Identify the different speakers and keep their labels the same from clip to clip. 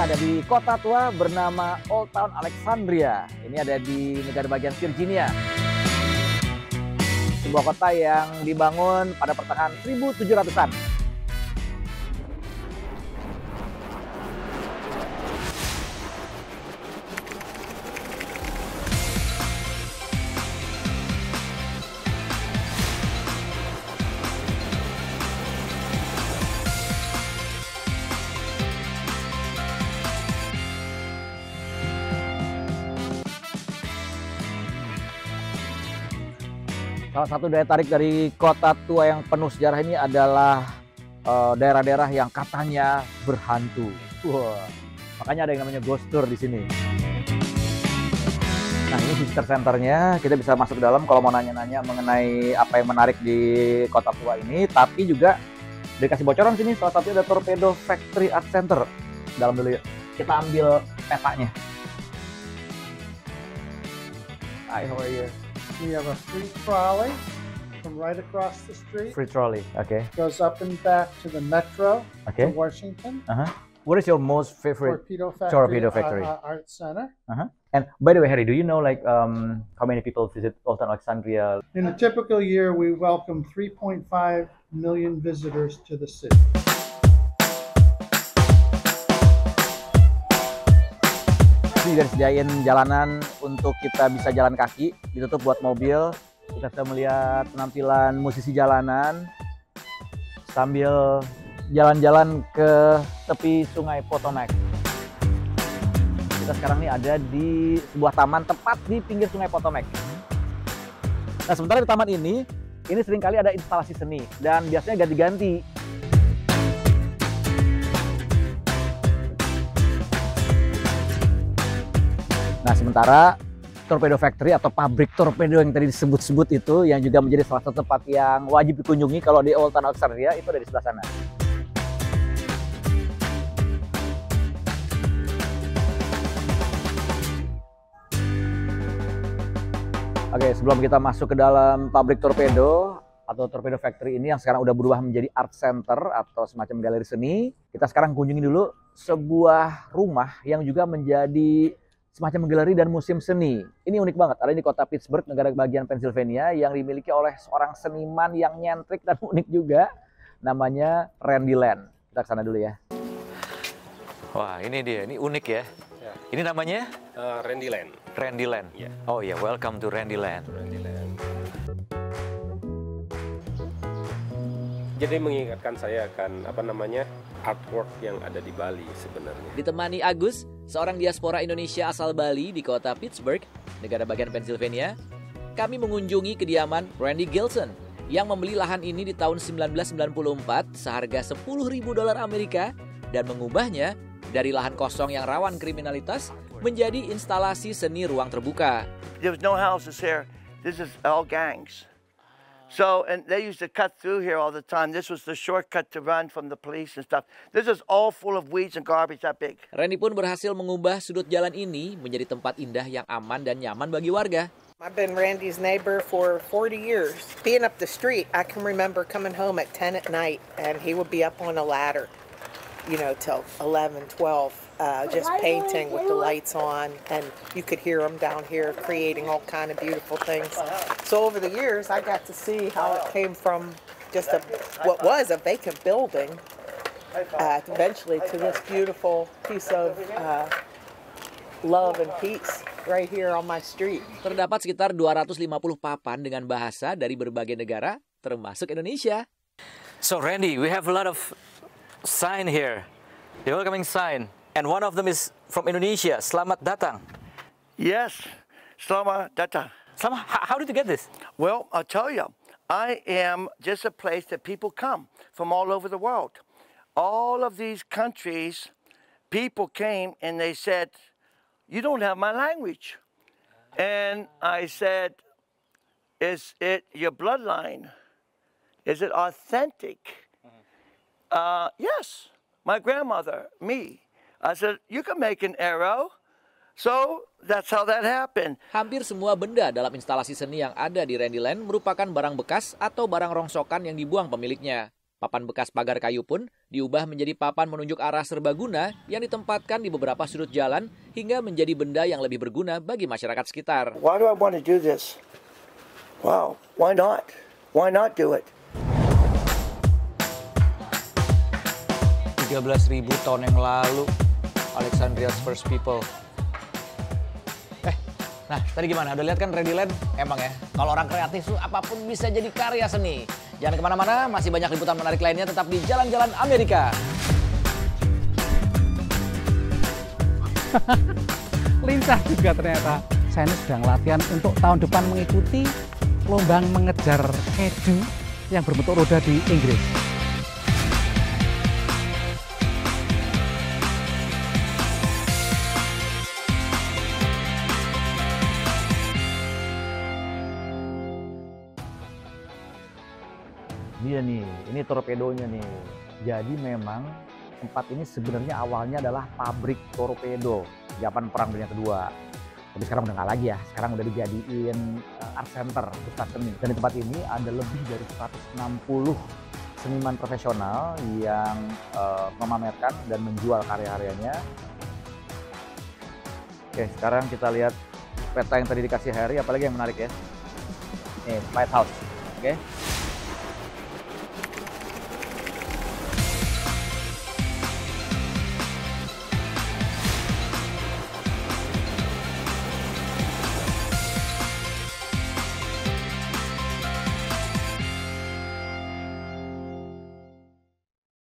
Speaker 1: Kita ada di kota tua bernama Old Town Alexandria. Ini ada di negara bagian Virginia. Sebuah kota yang dibangun pada pertengahan 1700-an. Salah satu daya tarik dari kota tua yang penuh sejarah ini adalah daerah-daerah yang katanya berhantu. Wah, makanya ada yang namanya ghost tour di sini. Nah, ini visitor centernya. Kita bisa masuk ke dalam kalau mau nanya-nanya mengenai apa yang menarik di kota tua ini. Tapi juga dikasih bocoran sini, salah satu ada Torpedo Factory Art Center. Dalam dulu yuk. Kita ambil petanya. Hi, how are you?
Speaker 2: We have a free trolley from right across the street.
Speaker 1: Free trolley, okay.
Speaker 2: Goes up and back to the metro
Speaker 1: Okay.
Speaker 2: to Washington.
Speaker 1: What is your most favorite
Speaker 2: Torpedo
Speaker 1: Factory?
Speaker 2: Art Center.
Speaker 1: And by the way, Harry, do you know like how many people visit Old Town Alexandria?
Speaker 2: In a typical year, we welcome 3.5 million visitors to the city.
Speaker 1: Ini udah disediain jalanan untuk kita bisa jalan kaki, ditutup buat mobil. Kita bisa melihat penampilan musisi jalanan sambil jalan-jalan ke tepi sungai Potomac. Kita sekarang nih ada di sebuah taman tepat di pinggir sungai Potomac. Nah, sementara di taman ini seringkali ada instalasi seni dan biasanya ganti-ganti. Nah, sementara Torpedo Factory atau pabrik torpedo yang tadi disebut-sebut itu, yang juga menjadi salah satu tempat yang wajib dikunjungi kalau di Old Town Alexandria, itu ada di sebelah sana. Oke, sebelum kita masuk ke dalam pabrik torpedo atau Torpedo Factory ini yang sekarang udah berubah menjadi art center atau semacam galeri seni, kita sekarang kunjungi dulu sebuah rumah yang juga menjadi semacam galeri dan museum seni. Ini unik banget, ada di kota Pittsburgh, negara bagian Pennsylvania, yang dimiliki oleh seorang seniman yang nyentrik dan unik juga, namanya Randy Land. Kita kesana dulu ya.
Speaker 3: Wah, ini dia, ini unik ya. Ini namanya?
Speaker 4: Randy Land.
Speaker 3: Randy Land.
Speaker 4: Yeah.
Speaker 3: Oh ya, welcome to Randy Land.
Speaker 4: Randy Land. Jadi mengingatkan saya akan artwork yang ada di Bali sebenarnya.
Speaker 5: Ditemani Agus, seorang diaspora Indonesia asal Bali di kota Pittsburgh, negara bagian Pennsylvania, kami mengunjungi kediaman Randy Gilson yang membeli lahan ini di tahun 1994 seharga $10.000 Amerika dan mengubahnya dari lahan kosong yang rawan kriminalitas menjadi instalasi seni ruang terbuka.
Speaker 6: There was no houses here. This is all gangs. So, and they used to cut through here all the time. This was the shortcut to run from the police and stuff. This is all full of weeds and garbage that big.
Speaker 5: Randy pun berhasil mengubah sudut jalan ini menjadi tempat indah yang aman dan nyaman bagi warga.
Speaker 7: I've been Randy's neighbor for 40 years. Being up the street, I can remember coming home at 10 at night and he would be up on a ladder, till 11, 12. Just painting with the lights on, and you could hear them down here creating all kind of beautiful things. So over the years, I got to see how it came from just what was a vacant building, eventually to this beautiful piece of love and peace right here on my street.
Speaker 5: Terdapat sekitar 250 papan dengan bahasa dari berbagai negara, termasuk Indonesia.
Speaker 3: So Randy, we have a lot of sign here. The welcoming sign. And one of them is from Indonesia. Selamat datang.
Speaker 6: Yes, selamat datang.
Speaker 3: How did you get this?
Speaker 6: Well, I'll tell you, I am just a place that people come from all over the world. All of these countries, people came and they said, "You don't have my language." And I said, "Is it your bloodline? Is it authentic?" Yes, my grandmother, me. I said, "You can make an arrow." So, that's how that happened.
Speaker 5: Hampir semua benda dalam instalasi seni yang ada di Randy Land merupakan barang bekas atau barang rongsokan yang dibuang pemiliknya. Papan bekas pagar kayu pun diubah menjadi papan menunjuk arah serbaguna yang ditempatkan di beberapa sudut jalan hingga menjadi benda yang lebih berguna bagi masyarakat sekitar.
Speaker 6: Why do I want to do this? Wow, why not? Why not do it?
Speaker 3: 13.000 tahun yang lalu, Alexandria's first people.
Speaker 5: Nah, tadi gimana? Udah lihat kan Readyland? Emang ya, kalau orang kreatif tuh apapun bisa jadi karya seni. Jangan kemana-mana, masih banyak liputan menarik lainnya tetap di Jalan-Jalan Amerika.
Speaker 8: Lincah juga ternyata. Saya ini sedang latihan untuk tahun depan mengikuti lomba mengejar keju yang berbentuk roda di Inggris.
Speaker 1: Dia nih, ini torpedonya nih. Jadi memang tempat ini sebenarnya awalnya adalah pabrik torpedo zaman Perang Dunia Kedua. Tapi sekarang udah nggak lagi ya, sekarang udah dijadiin art center, pusat seni. Dan di tempat ini ada lebih dari 160 seniman profesional yang memamerkan dan menjual karya-karyanya. Oke, sekarang kita lihat peta yang tadi dikasih Harry, apalagi yang menarik ya. Nih, White House. Oke.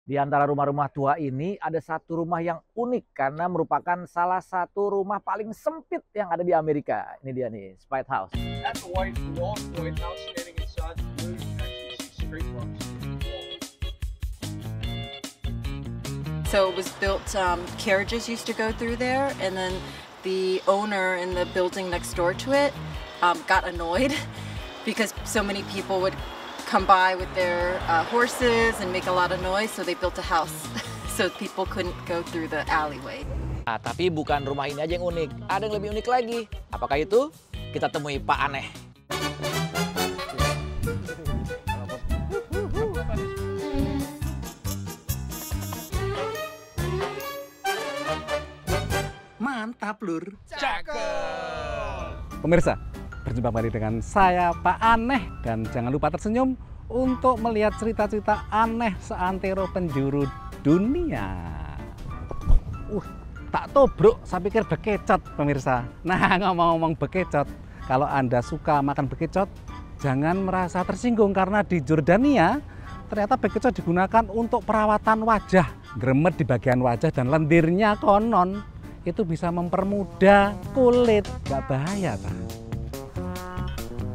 Speaker 1: Di antara rumah-rumah tua ini ada satu rumah yang unik karena merupakan salah satu rumah paling sempit yang ada di Amerika. Ini dia nih, White House.
Speaker 2: That's a White House standing inside the blue. Straight
Speaker 9: So it was built, carriages used to go through there, and then the owner in the building next door to it got annoyed because so many people would come by with their horses and make a lot of noise, so they built a house so people couldn't go through the alleyway.
Speaker 5: Nah, tapi bukan rumah ini aja yang unik, ada yang lebih unik lagi. Apakah itu? Kita temui Pak Aneh.
Speaker 8: Mantap, Lur. Pemirsa, berjumpa kembali dengan saya Pak Aneh, dan jangan lupa tersenyum untuk melihat cerita-cerita aneh seantero penjuru dunia. Tak tobruk, saya pikir bekecot, pemirsa. Nah, ngomong-ngomong bekecot, kalau Anda suka makan bekecot, jangan merasa tersinggung karena di Jordania ternyata bekecot digunakan untuk perawatan wajah. Gremet di bagian wajah dan lendirnya konon itu bisa mempermudah kulit. Gak bahaya, Pak.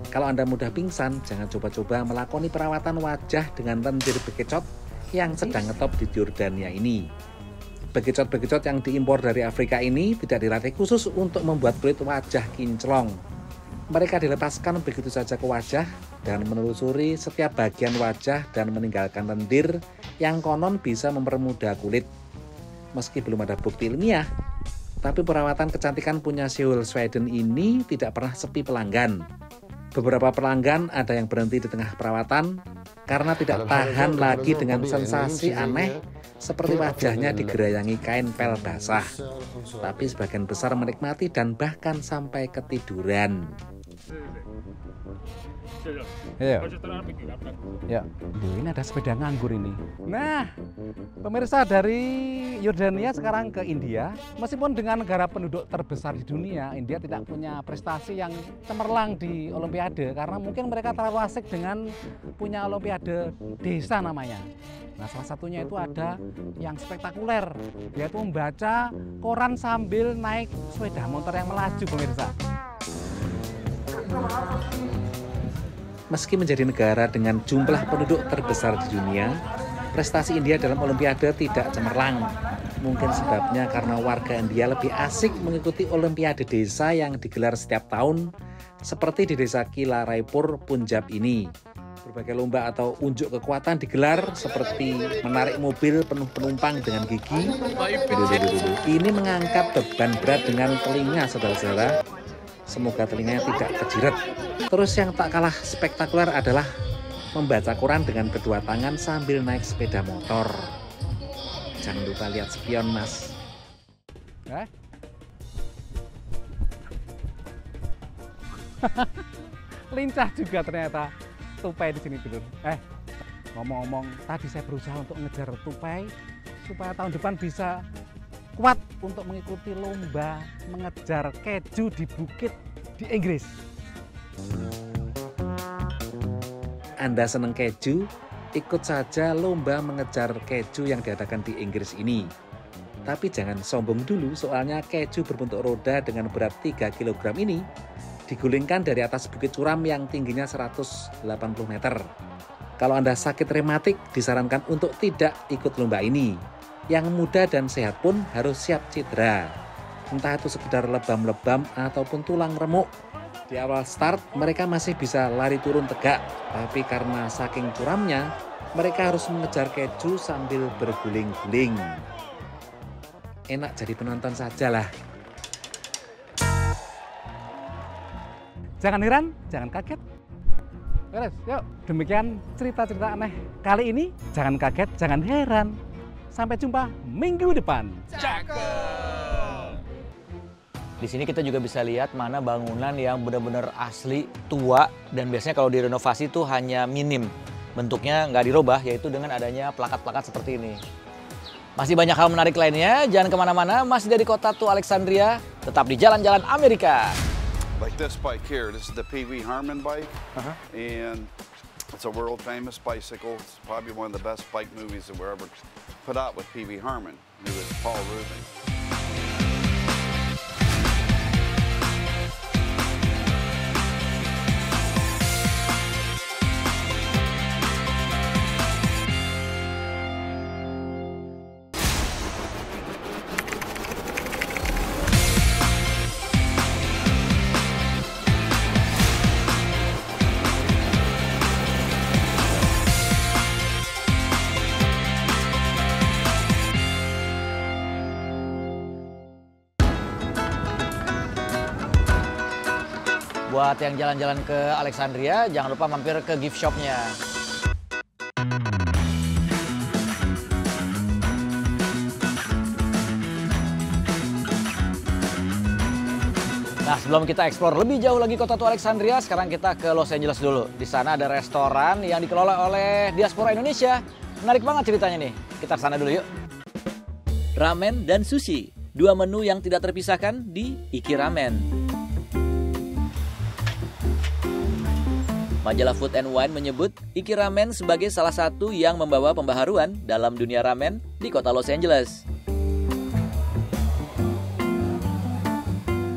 Speaker 8: Kalau Anda mudah pingsan, jangan coba-coba melakoni perawatan wajah dengan lendir bekecot yang sedang ngetop di Jordania ini. Bekecot-bekecot yang diimpor dari Afrika ini tidak dilatih khusus untuk membuat kulit wajah kinclong. Mereka dilepaskan begitu saja ke wajah dan menelusuri setiap bagian wajah dan meninggalkan lendir yang konon bisa mempermudah kulit. Meski belum ada bukti ilmiah, tapi perawatan kecantikan punya Seoul, Sweden ini tidak pernah sepi pelanggan. Beberapa pelanggan ada yang berhenti di tengah perawatan karena tidak tahan lagi dengan sensasi aneh seperti wajahnya digerayangi kain pel basah. Tapi sebagian besar menikmati dan bahkan sampai ketiduran. Ya, ini ada sepeda nganggur ini. Nah, pemirsa, dari Yordania sekarang ke India. Meskipun dengan negara penduduk terbesar di dunia, India tidak punya prestasi yang cemerlang di Olimpiade karena mungkin mereka terlalu asik dengan punya Olimpiade desa namanya. Nah, salah satunya itu ada yang spektakuler, yaitu membaca koran sambil naik sepeda motor yang melaju, pemirsa. Meski menjadi negara dengan jumlah penduduk terbesar di dunia, prestasi India dalam Olimpiade tidak cemerlang. Mungkin sebabnya karena warga India lebih asik mengikuti Olimpiade desa yang digelar setiap tahun, seperti di desa Kila Raipur, Punjab ini. Berbagai lomba atau unjuk kekuatan digelar seperti menarik mobil penuh penumpang dengan gigi. Ini mengangkat beban berat dengan telinga, saudara-saudara. Semoga telinganya tidak kejirat. Terus yang tak kalah spektakuler adalah membaca koran dengan kedua tangan sambil naik sepeda motor. Jangan lupa lihat spion, Mas.
Speaker 10: Lincah juga ternyata tupai di sini, Dulur. Ngomong-ngomong, tadi saya berusaha untuk ngejar tupai supaya tahun depan bisa kuat untuk mengikuti lomba mengejar keju di bukit di Inggris.
Speaker 8: Anda senang keju? Ikut saja lomba mengejar keju yang diadakan di Inggris ini. Tapi jangan sombong dulu, soalnya keju berbentuk roda dengan berat 3 kg ini digulingkan dari atas bukit curam yang tingginya 180 meter. Kalau Anda sakit rematik, disarankan untuk tidak ikut lomba ini. Yang muda dan sehat pun harus siap cedera. Entah itu sekedar lebam-lebam ataupun tulang remuk. Di awal start, mereka masih bisa lari turun tegak. Tapi karena saking curamnya, mereka harus mengejar keju sambil berguling-guling. Enak jadi penonton sajalah.
Speaker 10: Jangan heran, jangan kaget. Beres, yuk. Demikian cerita-cerita aneh kali ini. Jangan kaget, jangan heran. Sampai jumpa minggu depan.
Speaker 3: Di sini kita juga bisa lihat mana bangunan yang benar-benar asli, tua, dan biasanya kalau direnovasi itu hanya minim. Bentuknya nggak dirubah, yaitu dengan adanya plakat-plakat seperti ini. Masih banyak hal menarik lainnya, jangan kemana-mana, masih dari kota tua Alexandria, tetap di jalan-jalan Amerika.
Speaker 11: Like this bike here, this is the Pee Wee Herman bike, and it's a world famous bicycle. It's probably one of the best bike movies that were ever put out with Pee Wee Herman, who was Paul Rubin.
Speaker 3: Buat yang jalan-jalan ke Alexandria, jangan lupa mampir ke gift shop-nya. Nah, sebelum kita eksplor lebih jauh lagi kota tua Alexandria, sekarang kita ke Los Angeles dulu. Di sana ada restoran yang dikelola oleh diaspora Indonesia. Menarik banget ceritanya nih. Kita ke sana dulu yuk.
Speaker 5: Ramen dan sushi, dua menu yang tidak terpisahkan di Iki Ramen. Majalah Food and Wine menyebut Iki Ramen sebagai salah satu yang membawa pembaharuan dalam dunia ramen di kota Los Angeles.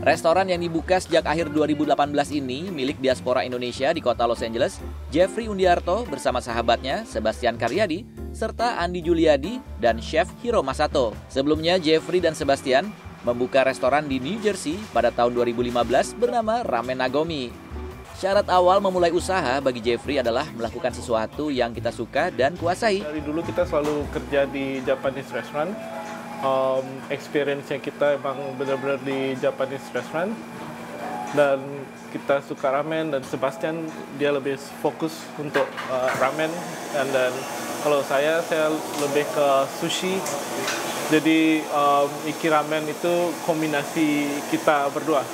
Speaker 5: Restoran yang dibuka sejak akhir 2018 ini milik diaspora Indonesia di kota Los Angeles, Jeffrey Undiarto bersama sahabatnya Sebastian Karyadi, serta Andi Juliadi dan Chef Hiro Masato. Sebelumnya Jeffrey dan Sebastian membuka restoran di New Jersey pada tahun 2015 bernama Ramen Nagomi. Syarat awal memulai usaha bagi Jeffrey adalah melakukan sesuatu yang kita suka dan kuasai.
Speaker 12: Dari dulu kita selalu kerja di Japanese restaurant. Experience-nya kita emang benar-benar di Japanese restaurant. Dan kita suka ramen, dan Sebastian dia lebih fokus untuk ramen. Dan kalau saya lebih ke sushi. Jadi Iki Ramen itu kombinasi kita berdua.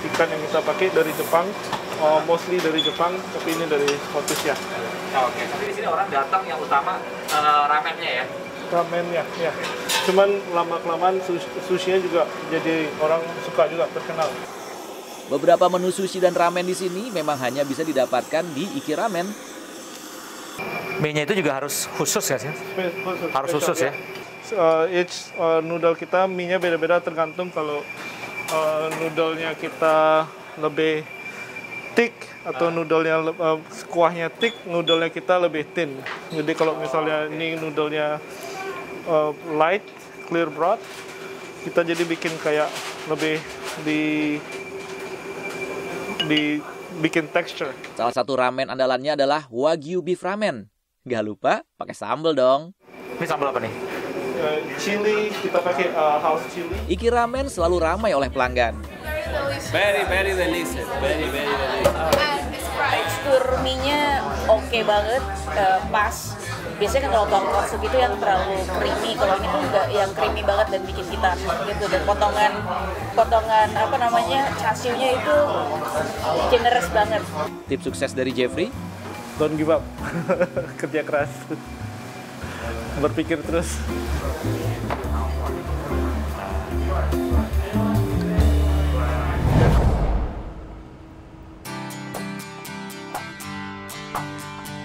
Speaker 12: Ikan yang kita pakai dari Jepang, mostly dari Jepang, tapi ini dari Scottish ya.
Speaker 3: Oke, tapi di sini orang datang yang utama ramennya ya?
Speaker 12: Ramennya, ya. Cuman lama-kelamaan sushinya juga jadi orang suka juga, terkenal.
Speaker 5: Beberapa menu sushi dan ramen di sini memang hanya bisa didapatkan di Iki Ramen.
Speaker 3: Mie-nya itu juga harus khusus ya sih? Harus khusus ya?
Speaker 12: Each noodle kita mie-nya beda-beda tergantung kalau noodle-nya kita lebih thick atau noodle-nya kuahnya thick, noodle-nya kita lebih thin. Jadi kalau misalnya ini noodle-nya light, clear broth, kita jadi bikin kayak lebih bikin texture.
Speaker 5: Salah satu ramen andalannya adalah Wagyu Beef Ramen. Gak lupa pakai sambal dong.
Speaker 3: Ini sambal apa nih?
Speaker 12: Chili, kita pakai house chili.
Speaker 5: Iki Ramen selalu ramai oleh pelanggan.
Speaker 13: Very delicious. Very delicious. And it's fried. tekstur mie-nya oke banget, pas. Biasanya kan kalau tonkotsu gitu yang terlalu creamy, kalau ini tuh enggak yang creamy banget dan bikin kita gitu. Dan potongan apa namanya chashu-nya itu generous banget.
Speaker 5: Tips sukses dari Jeffrey?
Speaker 12: Don't give up. Kerja keras. Berpikir terus.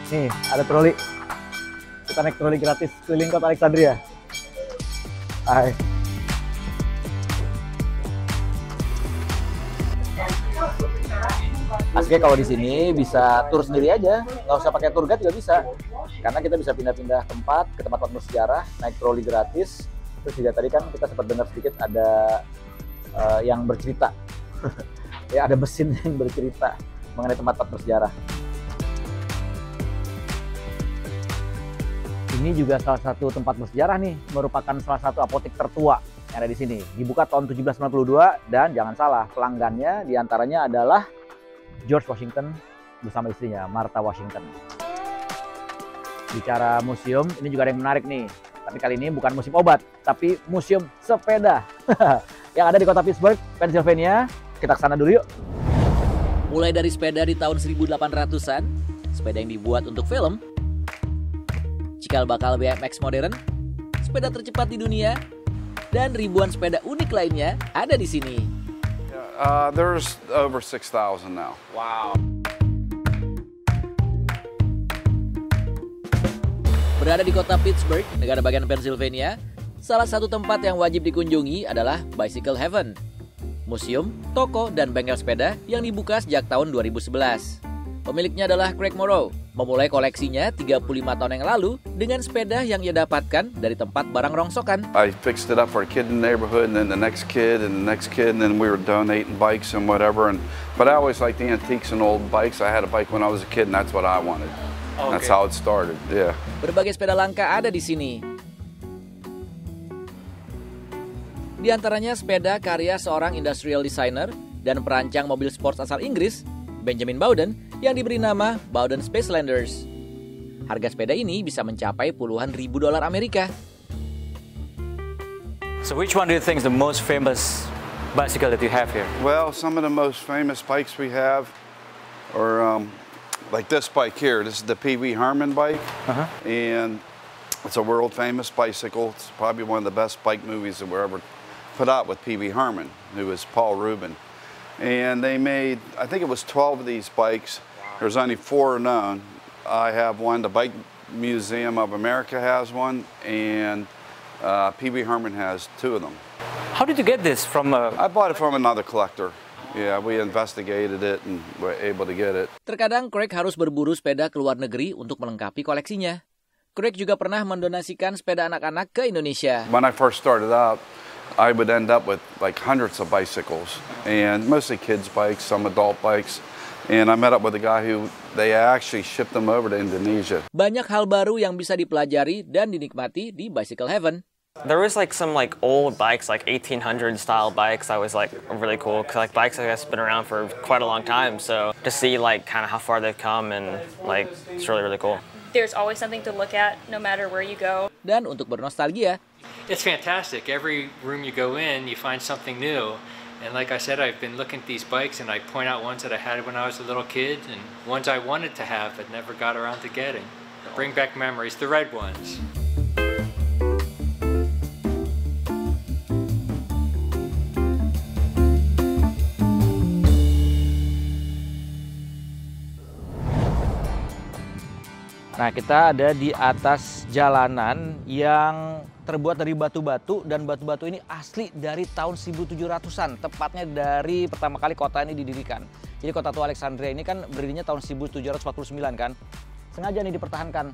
Speaker 1: Nih, ada troli. Kita naik troli gratis keliling kota Alexandria. Hai. Aslinya kalau di sini bisa tur sendiri aja, nggak usah pakai tour guide juga bisa. Karena kita bisa pindah-pindah tempat ke tempat bersejarah, naik troli gratis. Terus juga tadi kan kita sempat dengar sedikit ada yang bercerita. Ya, ada mesin yang bercerita mengenai tempat-tempat bersejarah. Ini juga salah satu tempat bersejarah nih, merupakan salah satu apotek tertua yang ada di sini. Dibuka tahun 1792 dan jangan salah, pelanggannya diantaranya adalah George Washington bersama istrinya, Martha Washington. Bicara museum, ini juga ada yang menarik nih. Tapi kali ini bukan museum obat, tapi museum sepeda. Yang ada di kota Pittsburgh, Pennsylvania. Kita ke sana dulu yuk.
Speaker 5: Mulai dari sepeda di tahun 1800-an, sepeda yang dibuat untuk film, cikal bakal BMX modern, sepeda tercepat di dunia, dan ribuan sepeda unik lainnya ada di sini.
Speaker 11: There's over 6,000 now.
Speaker 5: Wow. Berada di kota Pittsburgh, negara bagian Pennsylvania, salah satu tempat yang wajib dikunjungi adalah Bicycle Heaven, museum, toko, dan bengkel sepeda yang dibuka sejak tahun 2011. Pemiliknya adalah Craig Morrow, memulai koleksinya 35 tahun yang lalu dengan sepeda yang ia dapatkan dari tempat barang rongsokan.
Speaker 11: I fixed it up for a kid in the neighborhood, and then the next kid, and the next kid, and then we were donating bikes and whatever. But I always liked the antiques and old bikes. I had a bike when I was a kid, and that's what I wanted. Okay. That's how it started, yeah.
Speaker 5: Berbagai sepeda langka ada di sini. Di antaranya sepeda karya seorang industrial designer dan perancang mobil sports asal Inggris, Benjamin Bowden, yang diberi nama Bowden Spacelanders. Harga sepeda ini bisa mencapai puluhan ribu dolar Amerika.
Speaker 3: So which one do you think is the most famous bicycle that you have here?
Speaker 11: Well, some of the most famous bikes we have are like this bike here. This is the Pee Wee Herman bike, and it's a world famous bicycle. It's probably one of the best bike movies that were ever put out with Pee Wee Herman, who was Paul Rubin. And they made, I think it was 12 of these bikes. There's only 4 known. I have one, the Bike Museum of America has one, and Pee Wee Herman has 2 of them.
Speaker 3: How did you get this from
Speaker 11: I bought it from another collector. Yeah, we investigated it and were able to get it.
Speaker 5: Terkadang Craig harus berburu sepeda ke luar negeri untuk melengkapi koleksinya. Craig juga pernah mendonasikan sepeda anak-anak ke Indonesia.
Speaker 11: When I first started out, I would end up with like hundreds of bicycles, and mostly kids' bikes, some adult bikes. And I met up with a guy who they actually shipped them over to Indonesia.
Speaker 5: Banyak hal baru yang bisa dipelajari dan dinikmati di Bicycle Heaven.
Speaker 14: There was like some like old bikes, like 1800 style bikes. That was like really cool because like bikes I guess been around for quite a long time. So to see like kind of how far they've come and like it's really cool.
Speaker 15: There's always something to look at no matter where you go.
Speaker 5: Dan untuk bernostalgia,
Speaker 16: it's fantastic. Every room you go in, you find something new. And like I said, I've been looking at these bikes and I point out ones that I had when I was a little kid and ones I wanted to have but never got around to getting. Bring back memories, the red ones.
Speaker 3: Nah, kita ada di atas jalanan yang terbuat dari batu-batu, dan batu-batu ini asli dari tahun 1700-an, tepatnya dari pertama kali kota ini didirikan. Jadi kota tua Alexandria ini kan berdirinya tahun 1749 kan. Sengaja nih dipertahankan.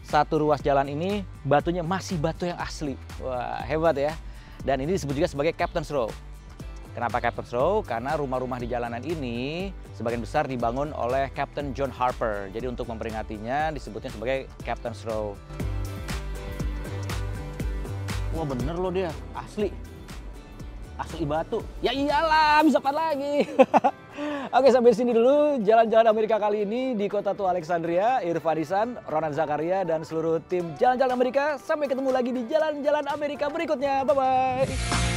Speaker 3: Satu ruas jalan ini batunya masih batu yang asli. Wah, hebat ya. Dan ini disebut juga sebagai Captain's Row. Kenapa Captain's Row? Karena rumah-rumah di jalanan ini sebagian besar dibangun oleh Captain John Harper. Jadi untuk memperingatinya disebutnya sebagai Captain's Row. Wah, bener loh dia, asli. Asli batu. Ya iyalah, bisa apa lagi? Oke, sampai sini dulu jalan-jalan Amerika kali ini di Kota Tua Alexandria. Irfan Ihsan, Ronan Zakaria, dan seluruh tim Jalan-Jalan Amerika. Sampai ketemu lagi di jalan-jalan Amerika berikutnya. Bye-bye.